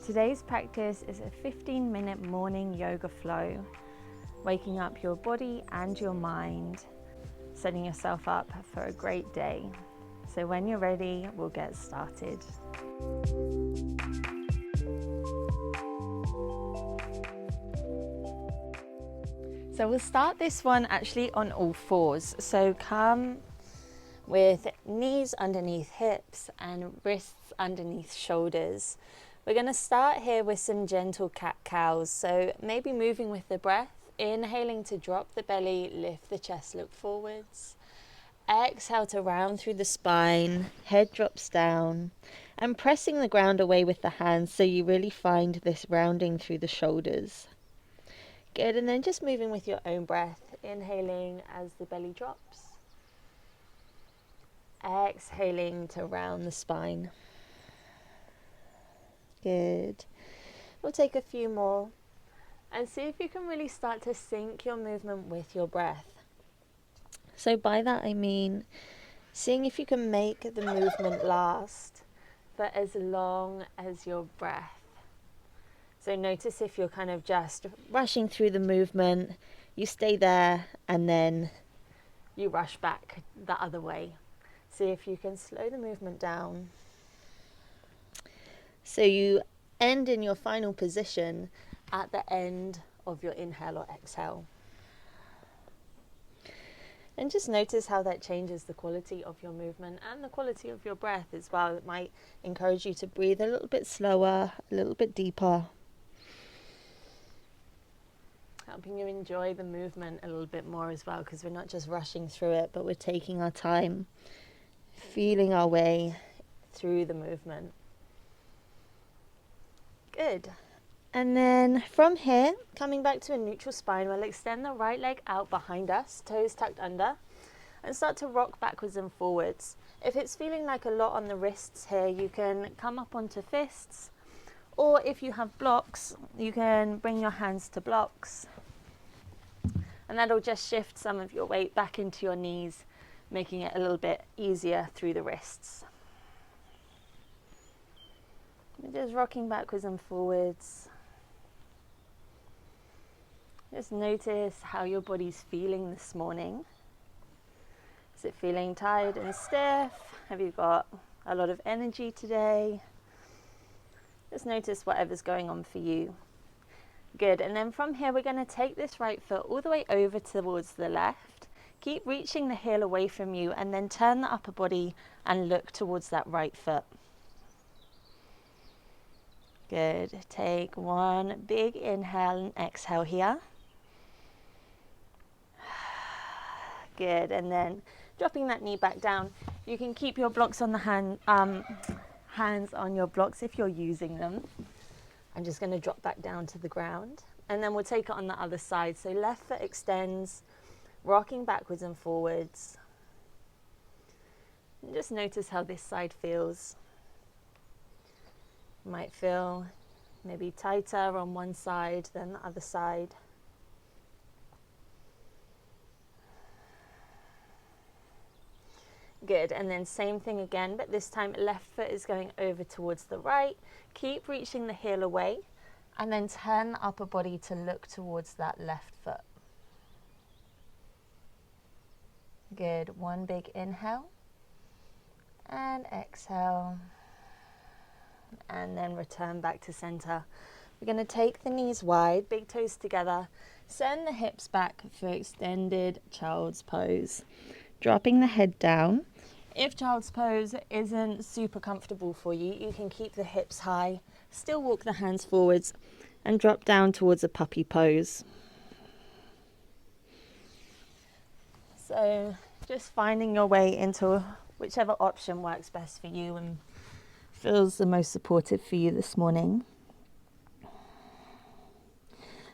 Today's practice is a 15-minute morning yoga flow, waking up your body and your mind, setting yourself up for a great day. So when you're ready, we'll get started. So we'll start this one actually on all fours. So come with knees underneath hips and wrists underneath shoulders. We're going to start here with some gentle cat-cows. So maybe moving with the breath, inhaling to drop the belly, lift the chest, look forwards. Exhale to round through the spine, head drops down, and pressing the ground away with the hands so you really find this rounding through the shoulders. Good, and then just moving with your own breath, inhaling as the belly drops. Exhaling to round the spine. Good. We'll take a few more and see if you can really start to sync your movement with your breath. So by that I mean seeing if you can make the movement last for as long as your breath. So notice if you're kind of just rushing through the movement, you stay there and then you rush back the other way. See if you can slow the movement down. So you end in your final position at the end of your inhale or exhale. And just notice how that changes the quality of your movement and the quality of your breath as well. It might encourage you to breathe a little bit slower, a little bit deeper. Helping you enjoy the movement a little bit more as well, because we're not just rushing through it, but we're taking our time, feeling our way through the movement. Good. And then from here, coming back to a neutral spine, we'll extend the right leg out behind us, toes tucked under, and start to rock backwards and forwards. If it's feeling like a lot on the wrists here, you can come up onto fists, or if you have blocks, you can bring your hands to blocks. And that'll just shift some of your weight back into your knees, making it a little bit easier through the wrists. Just rocking backwards and forwards. Just notice how your body's feeling this morning. Is it feeling tired and stiff? Have you got a lot of energy today? Just notice whatever's going on for you. Good, and then from here we're going to take this right foot all the way over towards the left. Keep reaching the heel away from you and then turn the upper body and look towards that right foot. Good. Take one big inhale and exhale here. Good. And then dropping that knee back down. You can keep your blocks on the hands on your blocks if you're using them. I'm just going to drop back down to the ground. And then we'll take it on the other side. So left foot extends, rocking backwards and forwards. And just notice how this side feels. Might feel maybe tighter on one side than the other side. Good, and then same thing again, but this time left foot is going over towards the right. Keep reaching the heel away and then turn the upper body to look towards that left foot. Good, one big inhale and exhale. And then return back to center. We're going to take the knees wide, big toes together, send the hips back for extended child's pose. Dropping the head down. If child's pose isn't super comfortable for you, you can keep the hips high, still walk the hands forwards and drop down towards a puppy pose. So just finding your way into whichever option works best for you and feels the most supportive for you this morning.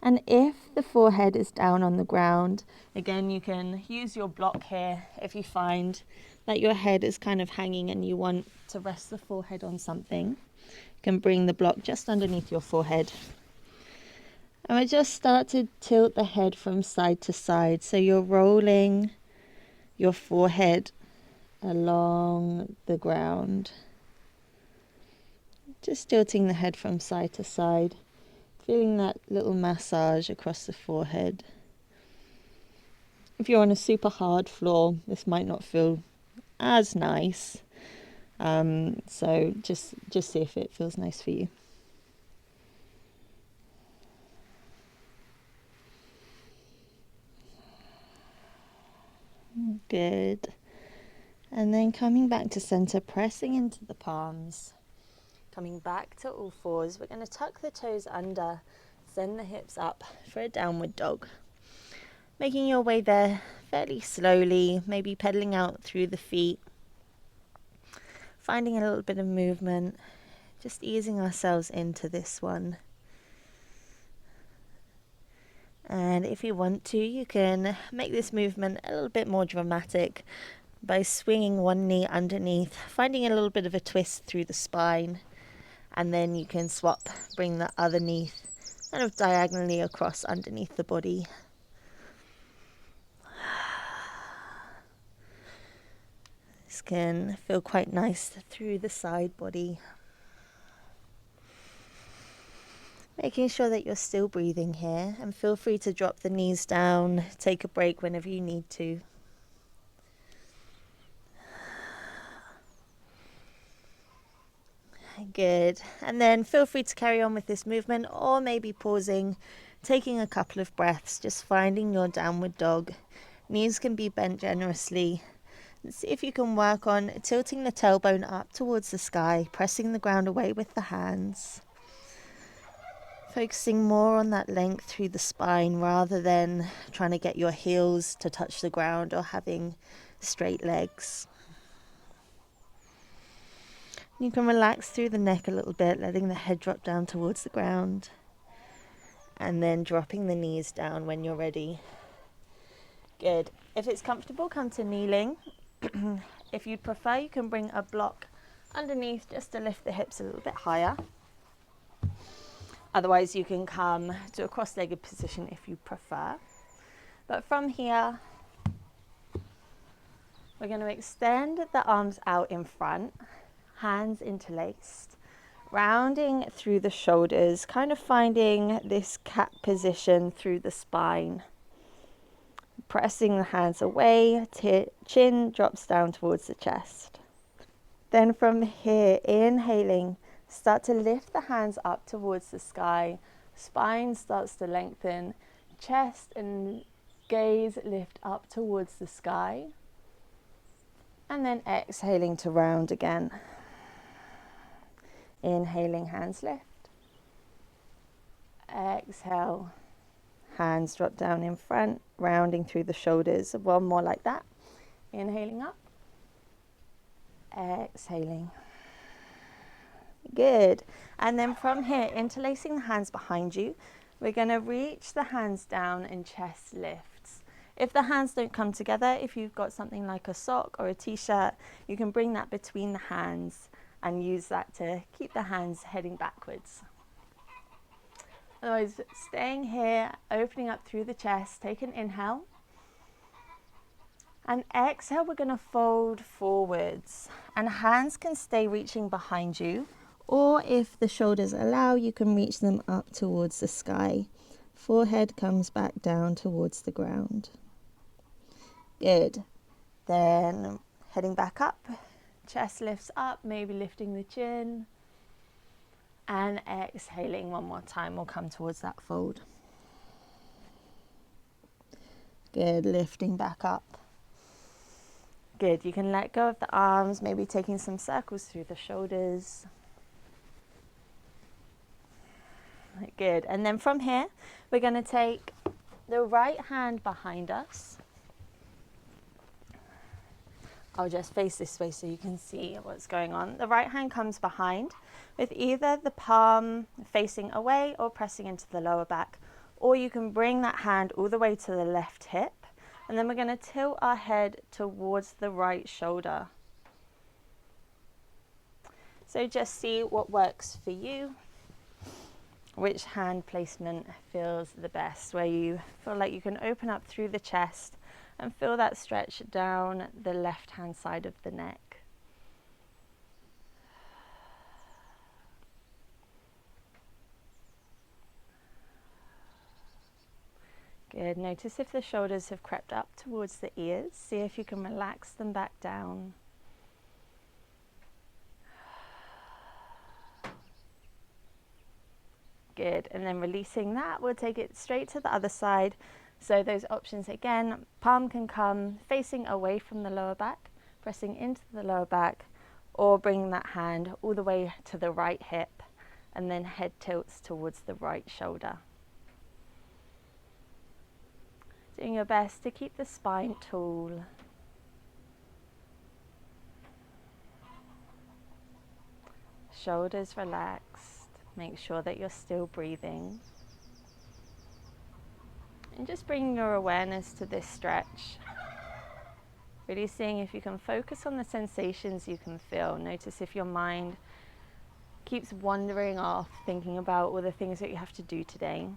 And if the forehead is down on the ground, again, you can use your block here if you find that your head is kind of hanging and you want to rest the forehead on something. You can bring the block just underneath your forehead. And we just start to tilt the head from side to side. So you're rolling your forehead along the ground. Just tilting the head from side to side, feeling that little massage across the forehead. If you're on a super hard floor, this might not feel as nice. So just see if it feels nice for you. Good. And then coming back to center, pressing into the palms. Coming back to all fours, we're going to tuck the toes under, send the hips up for a downward dog. Making your way there fairly slowly, maybe pedaling out through the feet. Finding a little bit of movement, just easing ourselves into this one. And if you want to, you can make this movement a little bit more dramatic by swinging one knee underneath, finding a little bit of a twist through the spine. And then you can swap, bring the other knee kind of diagonally across underneath the body. This can feel quite nice through the side body. Making sure that you're still breathing here, and feel free to drop the knees down, take a break whenever you need to. Good. And then feel free to carry on with this movement, or maybe pausing, taking a couple of breaths, just finding your downward dog. Knees can be bent generously. See if you can work on tilting the tailbone up towards the sky, pressing the ground away with the hands. Focusing more on that length through the spine rather than trying to get your heels to touch the ground or having straight legs. You can relax through the neck a little bit, letting the head drop down towards the ground. And then dropping the knees down when you're ready. Good. If it's comfortable, come to kneeling. If you'd prefer, you can bring a block underneath just to lift the hips a little bit higher. Otherwise, you can come to a cross-legged position if you prefer. But from here, we're going to extend the arms out in front, hands interlaced, rounding through the shoulders, kind of finding this cat position through the spine. Pressing the hands away, chin drops down towards the chest. Then from here, inhaling, start to lift the hands up towards the sky. Spine starts to lengthen, chest and gaze lift up towards the sky. And then exhaling to round again. Inhaling, hands lift. Exhale, hands drop down in front, rounding through the shoulders. One more like that. Inhaling up. Exhaling. Good. And then from here, interlacing the hands behind you, we're going to reach the hands down and chest lifts. If the hands don't come together, if you've got something like a sock or a t-shirt, you can bring that between the hands and use that to keep the hands heading backwards. Otherwise, staying here, opening up through the chest, take an inhale. And exhale, we're going to fold forwards. And hands can stay reaching behind you. Or if the shoulders allow, you can reach them up towards the sky. Forehead comes back down towards the ground. Good. Then heading back up. Chest lifts up, maybe lifting the chin. And exhaling one more time, we'll come towards that fold. Good, lifting back up. Good, you can let go of the arms, maybe taking some circles through the shoulders. Good, and then from here, we're going to take the right hand behind us. I'll just face this way so you can see what's going on. The right hand comes behind with either the palm facing away or pressing into the lower back, or you can bring that hand all the way to the left hip, and then we're going to tilt our head towards the right shoulder. So just see what works for you, which hand placement feels the best, where you feel like you can open up through the chest and feel that stretch down the left-hand side of the neck. Good. Notice if the shoulders have crept up towards the ears. See if you can relax them back down. Good. And then releasing that, we'll take it straight to the other side. So those options again, palm can come facing away from the lower back, pressing into the lower back, or bringing that hand all the way to the right hip, and then head tilts towards the right shoulder. Doing your best to keep the spine tall. Shoulders relaxed. Make sure that you're still breathing. And just bringing your awareness to this stretch. Really seeing if you can focus on the sensations you can feel. Notice if your mind keeps wandering off, thinking about all the things that you have to do today.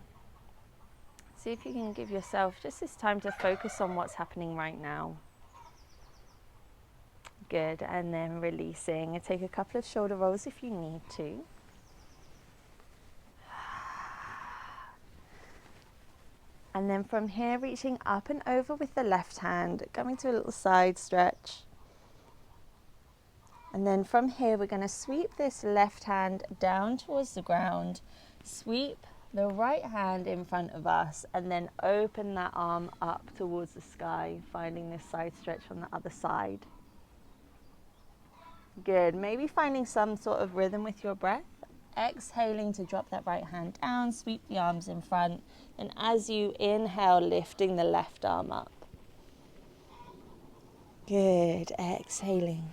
See if you can give yourself just this time to focus on what's happening right now. Good, and then releasing. And take a couple of shoulder rolls if you need to. And then from here, reaching up and over with the left hand, coming to a little side stretch. And then from here, we're going to sweep this left hand down towards the ground, sweep the right hand in front of us, and then open that arm up towards the sky, finding this side stretch on the other side. Good. Maybe finding some sort of rhythm with your breath. Exhaling to drop that right hand down, sweep the arms in front, and as you inhale, lifting the left arm up. Good. Exhaling.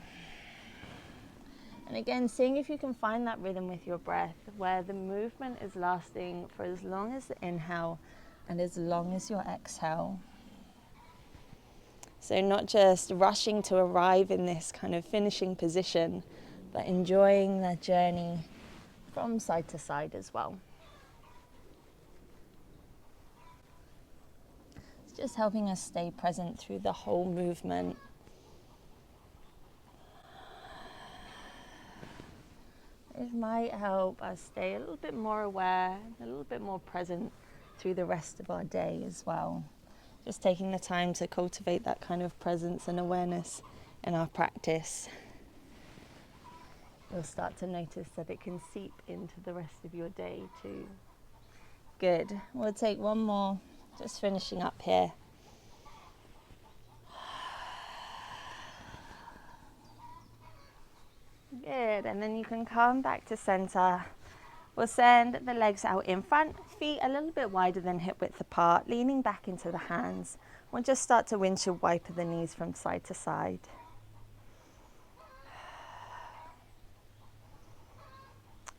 And again, seeing if you can find that rhythm with your breath, where the movement is lasting for as long as the inhale and as long as your exhale. So not just rushing to arrive in this kind of finishing position, but enjoying the journey from side to side as well. It's just helping us stay present through the whole movement. It might help us stay a little bit more aware, a little bit more present through the rest of our day as well. Just taking the time to cultivate that kind of presence and awareness in our practice. You'll start to notice that it can seep into the rest of your day too. Good. We'll take one more, just finishing up here. Good, and then you can come back to center. We'll send the legs out in front, feet a little bit wider than hip width apart, leaning back into the hands. We'll just start to windshield wiper the knees from side to side.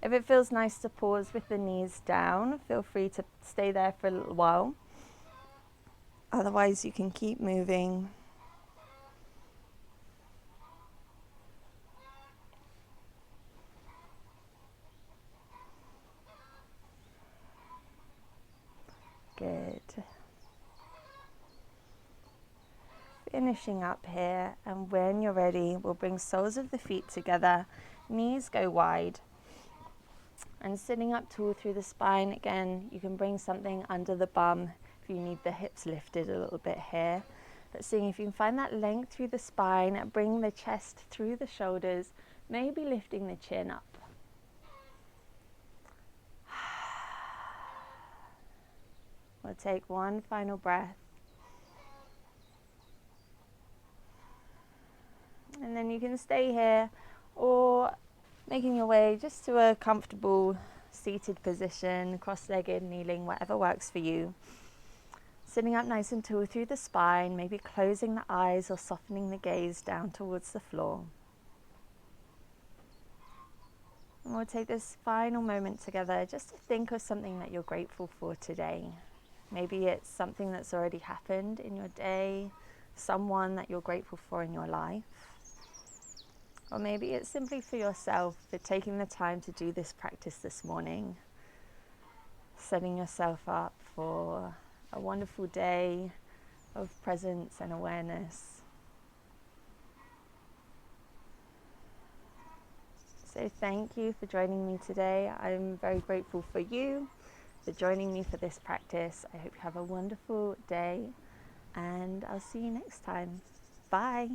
If it feels nice to pause with the knees down, feel free to stay there for a little while. Otherwise, you can keep moving. Good. Finishing up here, and when you're ready, we'll bring soles of the feet together, knees go wide, and sitting up tall through the spine. Again, you can bring something under the bum if you need the hips lifted a little bit here. But seeing if you can find that length through the spine, bring the chest through the shoulders, maybe lifting the chin up. We'll take one final breath. And then you can stay here or making your way just to a comfortable seated position, cross-legged, kneeling, whatever works for you. Sitting up nice and tall through the spine, maybe closing the eyes or softening the gaze down towards the floor. And we'll take this final moment together just to think of something that you're grateful for today. Maybe it's something that's already happened in your day, someone that you're grateful for in your life. Or maybe it's simply for yourself, for taking the time to do this practice this morning. Setting yourself up for a wonderful day of presence and awareness. So thank you for joining me today. I'm very grateful for you for joining me for this practice. I hope you have a wonderful day, and I'll see you next time. Bye.